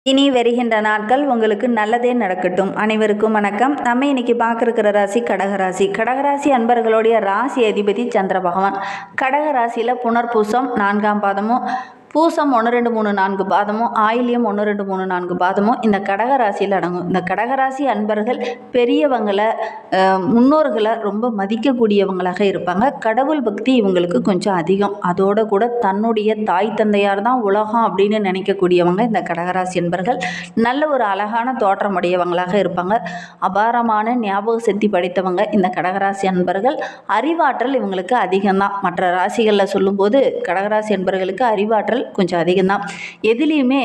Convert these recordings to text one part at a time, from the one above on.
இனி வருகின்ற நாட்கள் உங்களுக்கு நல்லதே நடக்கட்டும். அனைவருக்கும் வணக்கம். நம்ம இன்னைக்கு பார்க்குற ராசி கடகராசி. கடகராசி அன்பர்களுடைய ராசி அதிபதி சந்திர பகவான். கடகராசியில் புனர்பூசம் 4ஆம் பாதமும், பூசம் 1 2 3 4 பாதமும், ஆயில்யம் 1 2 3 4 பாதமும் இந்த கடகராசியில் அடங்கும். இந்த கடகராசி அன்பர்கள் பெரியவங்களை, முன்னோர்களை ரொம்ப மதிக்கக்கூடியவங்களாக இருப்பாங்க. கடவுள் பக்தி இவங்களுக்கு கொஞ்சம் அதிகம். அதோடு கூட தன்னுடைய தாய் தந்தையார் தான் உலகம் அப்படின்னு நினைக்கக்கூடியவங்க இந்த கடகராசி அன்பர்கள். நல்ல ஒரு அழகான தோற்றமுடையவங்களாக இருப்பாங்க. அபாரமான ஞாபக சக்தி படைத்தவங்க இந்த கடகராசி அன்பர்கள். அறிவாற்றல் இவங்களுக்கு அதிகம்தான். மற்ற ராசிகளில் சொல்லும்போது கடகராசி அன்பர்களுக்கு அறிவாற்றல் கொஞ்சம் அதிகம்தான். எதுலேயுமே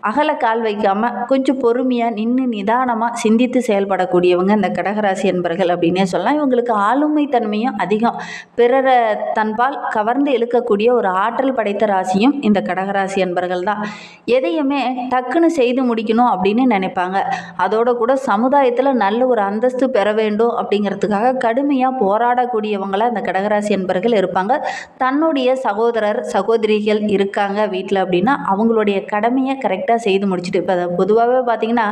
அகல கால் வைக்காமல் கொஞ்சம் பொறுமையாக நின்று நிதானமாக சிந்தித்து செயல்படக்கூடியவங்க இந்த கடகராசி என்பர்கள் அப்படின்னே சொல்லலாம். இவங்களுக்கு ஆளுமை தன்மையும் அதிகம். பிறரை தன்பால் கவர்ந்து இழுக்கக்கூடிய ஒரு ஆற்றல் படைத்த ராசியும் இந்த கடகராசி என்பர்கள் தான். எதையுமே டக்குன்னு செய்து முடிக்கணும் அப்படின்னு நினைப்பாங்க. அதோட கூட சமுதாயத்தில் நல்ல ஒரு அந்தஸ்து பெற வேண்டும் அப்படிங்கிறதுக்காக கடுமையாக போராடக்கூடியவங்களாக இந்த கடகராசி என்பர்கள் இருப்பாங்க. தன்னுடைய சகோதரர் சகோதரிகள் இருக்காங்க வீட்டில் அப்படின்னா அவங்களுடைய கடமையை கரெக்டாக செய்து முடிச்சுட்டு, இப்போ பொதுவாகவே பார்த்தீங்கன்னா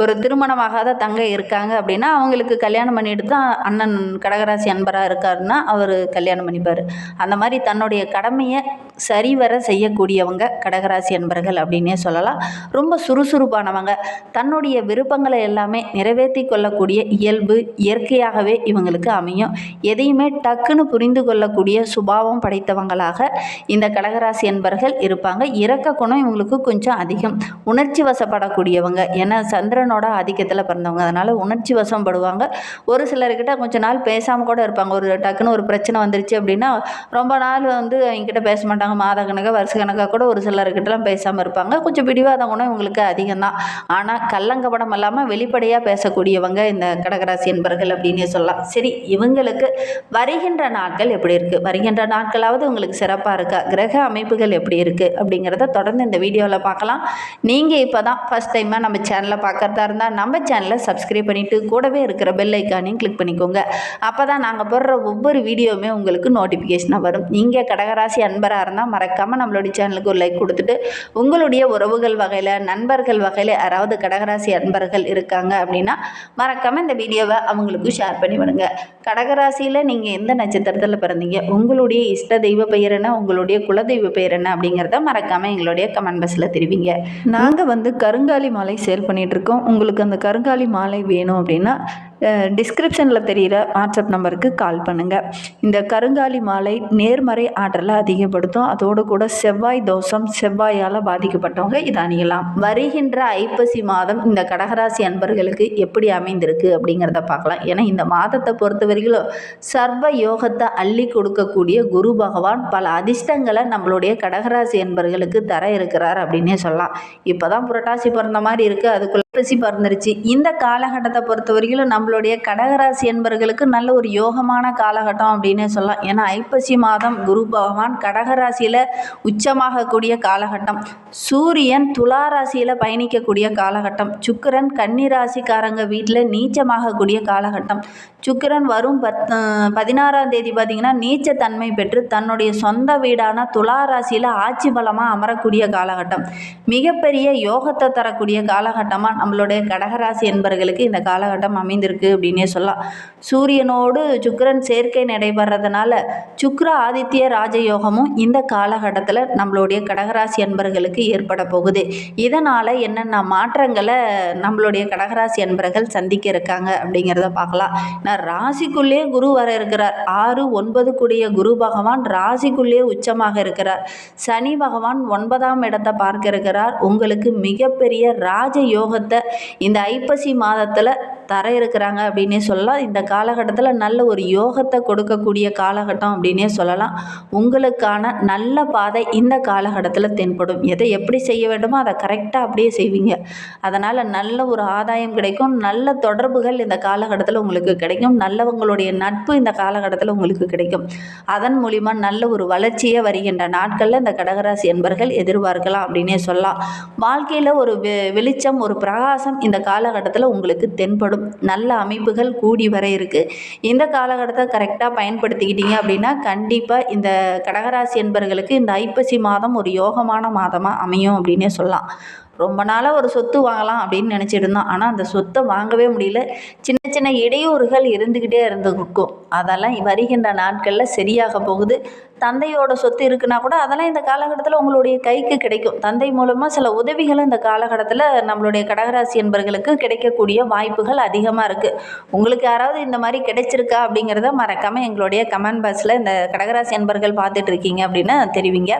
ஒரு திருமணமாகாத தங்கை இருக்காங்க அப்படின்னா அவங்களுக்கு கல்யாணம் பண்ணிட்டு தான் அண்ணன் கடகராசி அன்பராக இருக்காருன்னா அவர் கல்யாணம் பண்ணிப்பார். அந்த மாதிரி தன்னுடைய கடமையை சரிவர செய்யக்கூடியவங்க கடகராசி அன்பர்கள் அப்படின்னே சொல்லலாம். ரொம்ப சுறுசுறுப்பானவங்க. தன்னுடைய விருப்பங்களை எல்லாமே நிறைவேற்றி கொள்ளக்கூடிய இயல்பு இயற்கையாகவே இவங்களுக்கு அமையும். எதையுமே டக்குன்னு புரிந்து கொள்ளக்கூடிய சுபாவம் படைத்தவங்களாக இந்த கடகராசி அன்பர்கள் இருப்பாங்க. இரக்க குணம் இவங்களுக்கு கொஞ்சம் அதிகம். உணர்ச்சி வசப்படக்கூடியவங்க. ஏன்னா சந்திரனோட ஆதிக்கத்தில் பிறந்தவங்க, அதனால் உணர்ச்சி வசப்படுவாங்க. ஒரு சிலர்கிட்ட கொஞ்ச நாள் பேசாமல் கூட இருப்பாங்க. ஒரு டக்குன்னு ஒரு பிரச்சனை வந்துருச்சு அப்படின்னா ரொம்ப நாள் அவங்ககிட்ட பேச மாட்டாங்க. மாத கணக்காக வருஷ கணக்காக கூட ஒரு சிலர்கிட்டலாம் பேசாமல் இருப்பாங்க. கொஞ்சம் பிடிவாத குணம் இவங்களுக்கு அதிகம்தான். ஆனால் கள்ளங்கபடம் இல்லாமல் வெளிப்படையாக பேசக்கூடியவங்க இந்த கடகராசி என்பர்கள் அப்படின்னே சொல்லலாம். சரி, இவங்களுக்கு வருகின்ற நாட்கள் எப்படி இருக்குது, வருகின்ற நாட்களாவது உங்களுக்கு சிறப்பாக இருக்கா, கிரக அமைப்புகள் எப்படி இருக்குது அப்படிங்கிறத தொடர்ந்து இந்த வீடியோவில் பார்க்கலாம். நீங்கள் இப்போ தான் ஃபஸ்ட் டைமாக நம்ம சேனலை பார்க்குறதா இருந்தால் நம்ம சேனலை சப்ஸ்கிரைப் பண்ணிவிட்டு கூடவே இருக்கிற பெல் ஐக்கானையும் கிளிக் பண்ணிக்கோங்க. அப்போ தான் நாங்கள் போடுற ஒவ்வொரு வீடியோவுமே உங்களுக்கு நோட்டிஃபிகேஷனாக வரும். நீங்கள் கடகராசி அன்பராக இருந்தால் மறக்காமல் நம்மளுடைய சேனலுக்கு ஒரு லைக் கொடுத்துட்டு, உங்களுடைய உறவுகள் வகையில் நண்பர்கள் வகையில் யாராவது கடகராசி அன்பர்கள் இருக்காங்க அப்படின்னா மறக்காமல் இந்த வீடியோவை அவங்களுக்கு ஷேர் பண்ணி விடுங்க. கடகராசியில் நீங்கள் எந்த நட்சத்திரத்தில் பிறந்தீங்க, உங்களுடைய இஷ்ட தெய்வ பெயர் என்ன, உங்களுடைய குலதெய்வ பெயர் என்ன அப்படிங்கிறத மறக்காமல் எங்களுடைய கமெண்ட் பாக்ஸில் தெரிவிங்க. நாங்கள் கருங்காலி மாலை சேல் பண்ணிகிட்ருக்கோம். உங்களுக்கு அந்த கருங்காலி மாலை வேணும் அப்படின்னா டிஸ்கிரிப்ஷனில் தெரிகிற வாட்ஸ்அப் நம்பருக்கு கால் பண்ணுங்கள். இந்த கருங்காலி மாலை நேர்மறை ஆற்றலை அதிகப்படுத்தும். அதோடு கூட செவ்வாய் தோஷம், செவ்வாயால் பாதிக்கப்பட்டவங்க இதை அணியலாம். வருகின்ற ஐப்பசி மாதம் இந்த கடகராசி அன்பர்களுக்கு எப்படி அமைந்திருக்கு அப்படிங்கிறத பார்க்கலாம். ஏன்னா இந்த மாதத்தை பொறுத்த வரைக்கும் சர்வ யோகத்தை அள்ளி கொடுக்கக்கூடிய குரு பகவான் பல அதிர்ஷ்டங்களை நம்மளுடைய கடகராசி அன்பர்களுக்கு தர இருக்கிறார் அப்படின்னே சொல்லலாம். இப்போ தான் புரட்டாசி பிறந்த மாதிரி இருக்குது, அதுக்குள்ள ஐப்பசி பிறந்துருச்சு. இந்த காலகட்டத்தை பொறுத்த வரைக்கும் நம்மளுடைய கடகராசி என்பர்களுக்கு நல்ல ஒரு யோகமான காலகட்டம் அப்படின்னே சொல்லலாம். ஏன்னா ஐப்பசி மாதம் குரு பகவான் கடகராசியில் உச்சமாகக்கூடிய காலகட்டம், சூரியன் துலா ராசியில் பயணிக்கக்கூடிய காலகட்டம், சுக்கிரன் கன்னி ராசிக்காரங்க வீட்டில் நீச்சமாகக்கூடிய காலகட்டம். சுக்கிரன் வரும் 16ஆம் தேதி பார்த்திங்கன்னா நீச்சத்தன்மை பெற்று தன்னுடைய சொந்த வீடான துலா ராசியில் ஆட்சி பலமாக அமரக்கூடிய காலகட்டம். மிகப்பெரிய யோகத்தை தரக்கூடிய காலகட்டமாக நம்மளுடைய கடகராசி என்பர்களுக்கு இந்த காலகட்டம் அமைந்திருக்கு அப்படின்னே சொல்லலாம். சூரியனோடு சுக்கிரன் சேர்க்கை நடைபெறதுனால சுக்கிர ஆதித்ய ராஜயோகமும் இந்த காலகட்டத்தில் நம்மளுடைய கடகராசி அன்பர்களுக்கு ஏற்பட போகுது. இதனால் என்னென்ன மாற்றங்களை நம்மளுடைய கடகராசி அன்பர்கள் சந்திக்க இருக்காங்க அப்படிங்கிறத பார்க்கலாம். நான் ராசிக்குள்ளே குரு வர இருக்கிறார். 6 9 கூடிய குரு பகவான் ராசிக்குள்ளே உச்சமாக இருக்கிறார். சனி பகவான் 9ஆம் இடத்தை பார்க்க இருக்கிறார். உங்களுக்கு மிகப்பெரிய ராஜ யோகத்தை இந்த ஐப்பசி மாதத்தில் தர இருக்கிறாங்க அப்படின்னே சொல்லலாம். இந்த காலகட்டத்தில் நல்ல ஒரு யோகத்தை கொடுக்கக்கூடிய காலகட்டம் அப்படின்னே சொல்லலாம். உங்களுக்கான நல்ல பாதை இந்த காலகட்டத்தில் தென்படும். எதை எப்படி செய்ய வேண்டுமோ அதை கரெக்டாக அப்படியே செய்வீங்க. அதனால் நல்ல ஒரு ஆதாயம் கிடைக்கும். நல்ல தொடர்புகள் இந்த காலகட்டத்தில் உங்களுக்கு கிடைக்கும். நல்லவங்களுடைய நட்பு இந்த காலகட்டத்தில் உங்களுக்கு கிடைக்கும். அதன் மூலிமா நல்ல ஒரு வளர்ச்சியை வருகின்ற நாட்களில் இந்த கடகராசி என்பர்கள் எதிர்பார்க்கலாம் அப்படின்னே சொல்லலாம். வாழ்க்கையில் ஒரு வெளிச்சம், ஒரு பிரகாசம் இந்த காலகட்டத்தில் உங்களுக்கு தென்படும். நல்ல அமைப்புகள் கூடி வர இருக்குது. இந்த காலகட்டத்தை கரெக்டாக பயன்படுத்திக்கிட்டீங்க அப்படின்னா கண்டிப்பாக இந்த கடகராசி என்பர்களுக்கு இந்த ஐப்பசி மாதம் ஒரு யோகமான மாதமாக அமையும் அப்படின்னே சொல்லலாம். ரொம்ப நாளாக ஒரு சொத்து வாங்கலாம் அப்படின்னு நினச்சிட்டு இருந்தோம். ஆனால் அந்த சொத்தை வாங்கவே முடியல. சின்ன சின்ன இடையூறுகள் இருந்துக்கிட்டே இருந்துருக்கும். அதெல்லாம் வருகின்ற நாட்களில் சரியாக போகுது. தந்தையோட சொத்து இருக்குன்னா கூட அதெல்லாம் இந்த காலகட்டத்தில் உங்களுடைய கைக்கு கிடைக்கும். தந்தை மூலமாக சில உதவிகளும் இந்த காலகட்டத்தில் நம்மளுடைய கடகராசி என்பர்களுக்கு கிடைக்கக்கூடிய வாய்ப்புகள் அதிகமாக இருக்குது. உங்களுக்கு யாராவது இந்த மாதிரி கிடைச்சிருக்கா அப்படிங்கிறத மறக்காமல் எங்களுடைய கமெண்ட் பாக்ஸில் இந்த கடகராசி என்பர்கள் பார்த்துட்டு இருக்கீங்க அப்படின்னா தெரிவிங்க.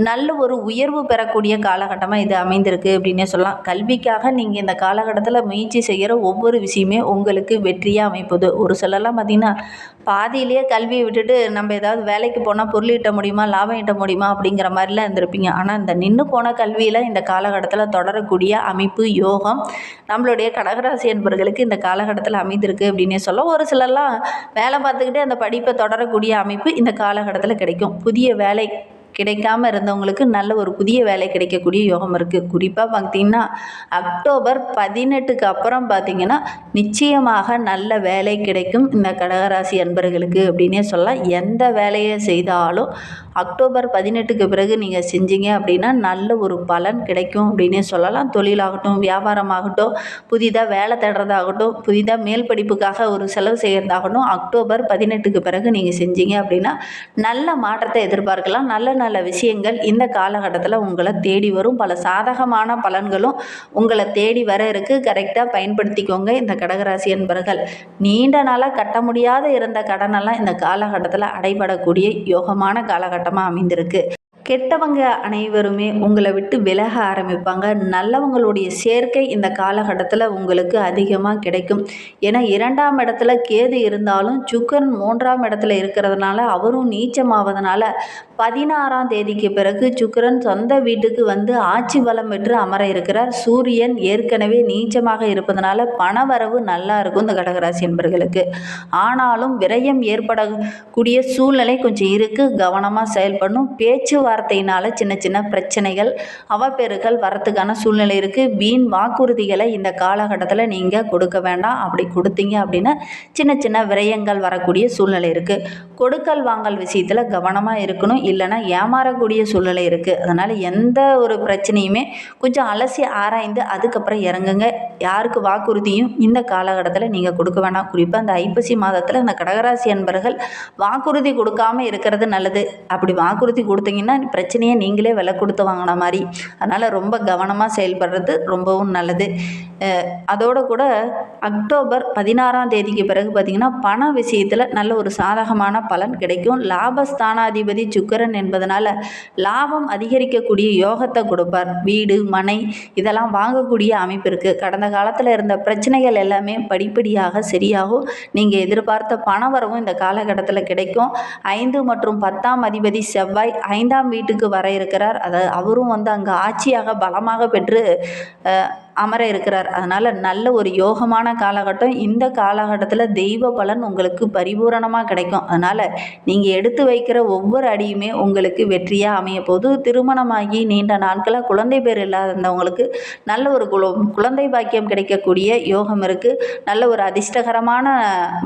நல்ல ஒரு உயர்வு பெறக்கூடிய காலகட்டமாக இது அமைந்திருக்கு அப்படின்னே சொல்லலாம். கல்விக்காக நீங்கள் இந்த காலகட்டத்தில் முயற்சி செய்கிற ஒவ்வொரு விஷயமே உங்களுக்கு வெற்றியாக அமைப்புது. ஒரு சிலர்லாம் பார்த்திங்கன்னா பாதியிலேயே கல்வியை விட்டுட்டு நம்ம ஏதாவது வேலைக்கு போனால் பொருள் ஈட்ட முடியுமா, லாபம் ஈட்ட முடியுமா அப்படிங்கிற மாதிரிலாம் இருந்திருப்பீங்க. ஆனால் இந்த நின்று போன கல்வியில் இந்த காலகட்டத்தில் தொடரக்கூடிய அமைப்பு யோகம் நம்மளுடைய கடகராசி என்பவர்களுக்கு இந்த காலகட்டத்தில் அமைந்திருக்கு அப்படின்னே சொல்ல. ஒரு சிலர்லாம் வேலை பார்த்துக்கிட்டே அந்த படிப்பை தொடரக்கூடிய அமைப்பு இந்த காலகட்டத்தில் கிடைக்கும். புதிய வேலை கிடைக்காம இருந்தவங்களுக்கு நல்ல ஒரு புதிய வேலை கிடைக்கக்கூடிய யோகம் இருக்குது. குறிப்பாக பார்த்திங்கன்னா அக்டோபர் 18க்கு அப்புறம் பார்த்திங்கன்னா நிச்சயமாக நல்ல வேலை கிடைக்கும் இந்த கடகராசி அன்பர்களுக்கு அப்படின்னே சொல்லலாம். எந்த வேலையை செய்தாலும் அக்டோபர் 18க்கு பிறகு நீங்கள் செஞ்சீங்க அப்படின்னா நல்ல ஒரு பலன் கிடைக்கும் அப்படின்னே சொல்லலாம். தொழிலாகட்டும், வியாபாரமாகட்டும், புதிதாக வேலை தேடுறதாகட்டும், புதிதாக மேல் படிப்புக்காக ஒரு செலவு செய்கிறதாகட்டும் அக்டோபர் 18க்கு பிறகு நீங்கள் செஞ்சீங்க அப்படின்னா நல்ல மாற்றத்தை எதிர்பார்க்கலாம். நல்ல நல்ல விஷயங்கள் இந்த காலகட்டத்தில் உங்களை தேடி வரும். பல சாதகமான பலன்களும் உங்களை தேடி வர இருக்கு. கரெக்டாக பயன்படுத்திக்கோங்க இந்த கடகராசி என்பர்கள். நீண்ட நாளாக கட்ட முடியாத இருந்த கடனெல்லாம் இந்த காலகட்டத்தில் அடைபடக்கூடிய யோகமான காலகட்டமாக அமைந்திருக்கு. கெட்டவங்க அனைவருமே உங்களை விட்டு விலக ஆரம்பிப்பாங்க. நல்லவங்களுடைய சேர்க்கை இந்த காலகட்டத்தில் உங்களுக்கு அதிகமாக கிடைக்கும். ஏன்னா 2ஆம் இடத்துல கேது இருந்தாலும் சுக்கிரன் 3ஆம் இடத்துல இருக்கிறதுனால அவரும் நீச்சமாவதனால 16ஆம் தேதிக்கு பிறகு சுக்கிரன் சொந்த வீட்டுக்கு வந்து ஆட்சி பலம் பெற்று அமர இருக்கிறார். சூரியன் ஏற்கனவே நீச்சமாக இருப்பதனால பணவரவு நல்லா இருக்கும் இந்த கடகராசி என்பர்களுக்கு. ஆனாலும் விரயம் ஏற்படக்கூடிய சூழ்நிலை கொஞ்சம் இருக்குது. கவனமாக செயல்படணும். பேச்சுவார்த்தையினால் சின்ன சின்ன பிரச்சனைகள் அவப்பேறுகள் வரத்துக்கான சூழ்நிலை இருக்குது. வீண் வாக்குறுதிகளை இந்த காலகட்டத்தில் நீங்கள் கொடுக்க வேண்டாம். அப்படி கொடுத்தீங்க அப்படின்னா சின்ன சின்ன விரயங்கள் வரக்கூடிய சூழ்நிலை இருக்குது. கொடுக்கல் வாங்கல் விஷயத்தில் கவனமாக இருக்கணும். இல்லைன்னா ஏமாறக்கூடிய சூழ்நிலை இருக்குது. அதனால் எந்த ஒரு பிரச்சனையுமே கொஞ்சம் அலசி ஆராய்ந்து அதுக்கப்புறம் இறங்குங்க. யாருக்கு வாக்குறுதியும் இந்த காலகட்டத்தில் நீங்கள் கொடுக்க வேண்டாம். குறிப்பாக இந்த ஐப்பசி மாதத்தில் இந்த கடகராசி அன்பர்கள் வாக்குறுதி கொடுக்காமல் இருக்கிறது நல்லது. அப்படி வாக்குறுதி கொடுத்தீங்கன்னா பிரச்சனையை நீங்களே விலை கொடுத்து வாங்கின மாதிரி. அதனால் ரொம்ப கவனமாக செயல்படுறது ரொம்பவும் நல்லது. அதோடு கூட அக்டோபர் 16ஆம் தேதிக்கு பிறகு பார்த்திங்கன்னா பண விஷயத்தில் நல்ல ஒரு சாதகமான பலன் கிடைக்கும். லாபஸ்தானாதிபதி சுக்கிரன் என்பதனால லாபம் அதிகரிக்கக்கூடிய யோகத்தை கொடுப்பார். வீடு மனை இதெல்லாம் வாங்கக்கூடிய அமைப்பு இருக்குது. கடந்த காலத்தில் இருந்த பிரச்சனைகள் எல்லாமே படிப்படியாக சரியாகும். நீங்கள் எதிர்பார்த்த பணவரவும் இந்த காலகட்டத்தில் கிடைக்கும். 5 மற்றும் 10ஆம் அதிபதி செவ்வாய் 5ஆம் வீட்டுக்கு வர இருக்கிறார். அவரும் வந்து அங்கே ஆட்சியாக பலமாக பெற்று அமர இருக்கிறார். அதனால் நல்ல ஒரு யோகமான காலகட்டம். இந்த காலகட்டத்தில் தெய்வ பலன் உங்களுக்கு பரிபூரணமாக கிடைக்கும். அதனால் நீங்கள் எடுத்து வைக்கிற ஒவ்வொரு அடியுமே உங்களுக்கு வெற்றியாக அமைய போது. திருமணமாகி நீண்ட நாட்களாக குழந்தை பேர் இல்லாதவங்களுக்கு நல்ல ஒரு குழந்தை பாக்கியம் கிடைக்கக்கூடிய யோகம் இருக்குது. நல்ல ஒரு அதிர்ஷ்டகரமான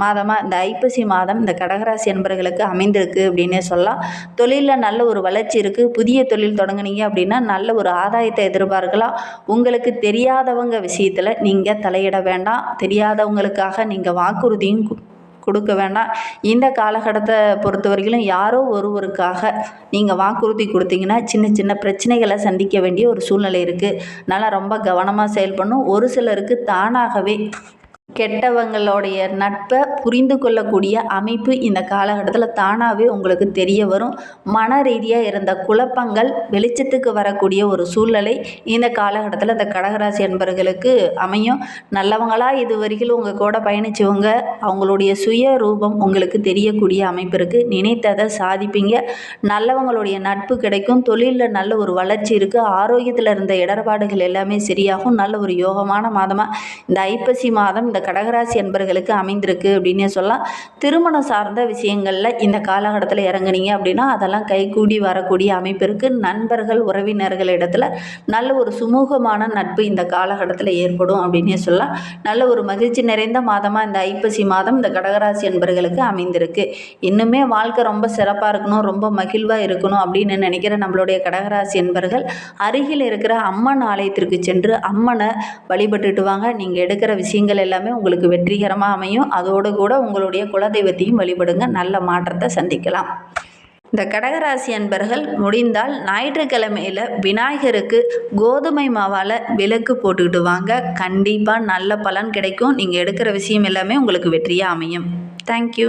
மாதமாக இந்த ஐப்பசி மாதம் இந்த கடகராசி என்பவர்களுக்கு அமைந்திருக்கு அப்படின்னே சொல்லலாம். தொழிலில் நல்ல ஒரு வளர்ச்சி இருக்குது. புதிய தொழில் தொடங்குனீங்க அப்படின்னா நல்ல ஒரு ஆதாயத்தை எதிர்பார்க்கலாம். உங்களுக்கு தெரியாதவங்க விஷயத்தில் நீங்கள் தலையிட வேண்டாம். தெரியாதவங்களுக்காக நீங்கள் வாக்குறுதியும் கொடுக்க வேண்டாம். இந்த காலகட்டத்தை பொறுத்தவரையிலும் யாரோ ஒருவருக்காக நீங்கள் வாக்குறுதி கொடுத்தீங்கன்னா சின்ன சின்ன பிரச்சனைகளை சந்திக்க வேண்டிய ஒரு சூழ்நிலை இருக்குது. அதனால் ரொம்ப கவனமாக செயல்படணும். ஒரு சிலருக்கு தானாகவே கெட்டவங்களுடைய நட்பை புரிந்து கொள்ளக்கூடிய அமைப்பு இந்த காலகட்டத்தில் தானாகவே உங்களுக்கு தெரிய வரும். மன ரீதியாக இருந்த குழப்பங்கள் வெளிச்சத்துக்கு வரக்கூடிய ஒரு சூழ்நிலை இந்த காலகட்டத்தில் இந்த கடகராசி என்பவர்களுக்கு அமையும். நல்லவங்களாக இது வரைக்கும் உங்கள் கூட பயணிச்சவங்க அவங்களுடைய சுய ரூபம் உங்களுக்கு தெரியக்கூடிய அமைப்பு இருக்குது. நினைத்ததை சாதிப்பீங்க. நல்லவங்களுடைய நட்பு கிடைக்கும். தொழிலில் நல்ல ஒரு வளர்ச்சி இருக்குது. ஆரோக்கியத்தில் இருந்த இடர்பாடுகள் எல்லாமே சரியாகும். நல்ல ஒரு யோகமான மாதமாக இந்த ஐப்பசி மாதம் இந்த இந்த கடகராசி அன்பர்களுக்கு அமைந்திருக்கு அப்படின்னே சொல்லலாம். திருமணம் சார்ந்த விஷயங்களில் இந்த காலகட்டத்தில் இறங்குனீங்க அப்படின்னா அதெல்லாம் கைகூடி வரக்கூடிய அமைப்பு இருக்குது. நண்பர்கள் உறவினர்களிடத்தில் நல்ல ஒரு சுமூகமான நட்பு இந்த காலகட்டத்தில் ஏற்படும் அப்படின்னே சொல்லலாம். நல்ல ஒரு மகிழ்ச்சி நிறைந்த மாதமாக இந்த ஐப்பசி மாதம் இந்த கடகராசி அன்பர்களுக்கு அமைந்திருக்கு. இன்னுமே வாழ்க்கை ரொம்ப சிறப்பாக இருக்கணும், ரொம்ப மகிழ்வாக இருக்கணும் அப்படின்னு நினைக்கிற நம்மளுடைய கடகராசி அன்பர்கள் அருகில் இருக்கிற அம்மன் ஆலயத்திற்கு சென்று அம்மனை வழிபட்டுட்டு வாங்க. நீங்கள் எடுக்கிற விஷயங்கள் எல்லாமே உங்களுக்கு வெற்றிகரமாக அமையும். அதோடு கூட உங்களுடைய குலதெய்வத்தையும் வழிபடுங்க. நல்ல மாற்றத்தை சந்திக்கலாம். இந்த கடகராசி அன்பர்கள் முடிந்தால் ஞாயிற்றுக்கிழமையில் விநாயகருக்கு கோதுமை மாவால் விளக்கு போட்டுக்கிட்டு வாங்க. கண்டிப்பாக நல்ல பலன் கிடைக்கும். நீங்கள் எடுக்கிற விஷயம் எல்லாமே உங்களுக்கு வெற்றியாக அமையும். தேங்க்யூ.